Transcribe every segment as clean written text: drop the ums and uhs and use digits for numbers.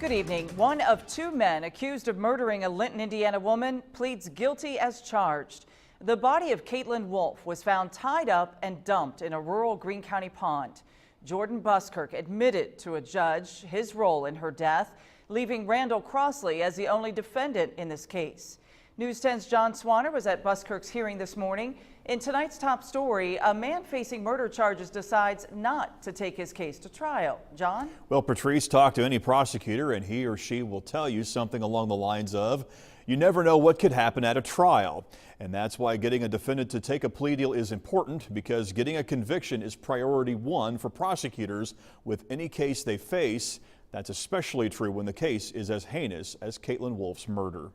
Good evening. One of two men accused of murdering a Linton, Indiana woman pleads guilty as charged. The body of Caitlin Wolfe was found tied up and dumped in a rural Greene County pond. Jordan Buskirk admitted to a judge his role in her death, leaving Randall Crossley as the only defendant in this case. News 10's John Swanner was at Buskirk's hearing this morning. In tonight's top story, a man facing murder charges decides not to take his case to trial. John? Well, Patrice talked to any prosecutor and he or she will tell you something along the lines of, you never know what could happen at a trial. And that's why getting a defendant to take a plea deal is important, because getting a conviction is priority one for prosecutors with any case they face. That's especially true when the case is as heinous as Caitlin Wolfe's murder.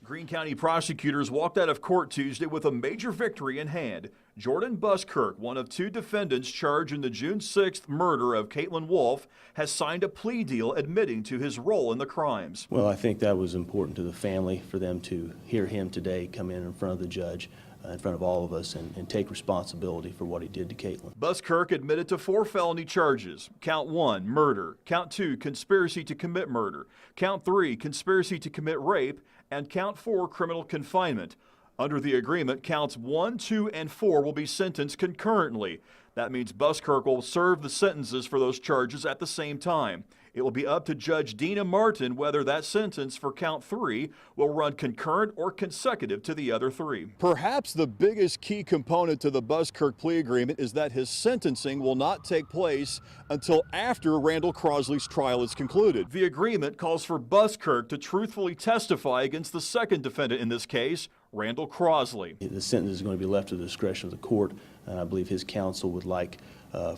Greene County prosecutors walked out of court Tuesday with a major victory in hand. Jordan Buskirk, one of two defendants charged in the June 6th murder of Caitlin Wolfe, has signed a plea deal admitting to his role in the crimes. Well, I think that was important to the family for them to hear him today come in front of the judge, in front of all of us, and take responsibility for what he did to Caitlin. Buskirk admitted to 4 felony charges. Count 1, murder. Count 2, conspiracy to commit murder. Count 3, conspiracy to commit rape. And count 4, criminal confinement. Under the agreement, counts 1, 2, and 4 will be sentenced concurrently. That means Buskirk will serve the sentences for those charges at the same time. It will be up to Judge Dina Martin whether that sentence for count 3 will run concurrent or consecutive to the other 3. Perhaps the biggest key component to the Buskirk plea agreement is that his sentencing will not take place until after Randall Crossley's trial is concluded. The agreement calls for Buskirk to truthfully testify against the second defendant in this case, Randall Crossley. The sentence is going to be left to the discretion of the court, and I believe his counsel would like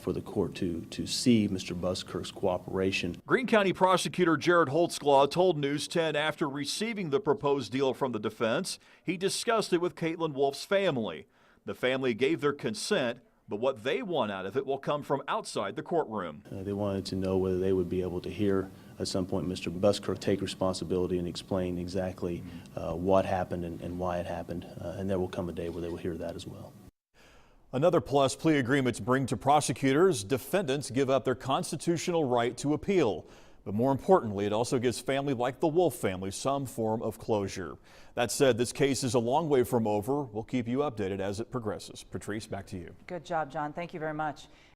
for the court to see Mr. Buskirk's cooperation. Greene County Prosecutor Jared Holtzclaw told News 10 after receiving the proposed deal from the defense, he discussed it with Caitlin Wolfe's family. The family gave their consent, but what they want out of it will come from outside the courtroom. They wanted to know whether they would be able to hear at some point Mr. Buskirk take responsibility and explain exactly what happened and why it happened, and there will come a day where they will hear that as well. Another plus plea agreements bring to prosecutors, defendants give up their constitutional right to appeal. But more importantly, it also gives family like the Wolfe family some form of closure. That said, this case is a long way from over. We'll keep you updated as it progresses. Patrice, back to you. Good job, John. Thank you very much.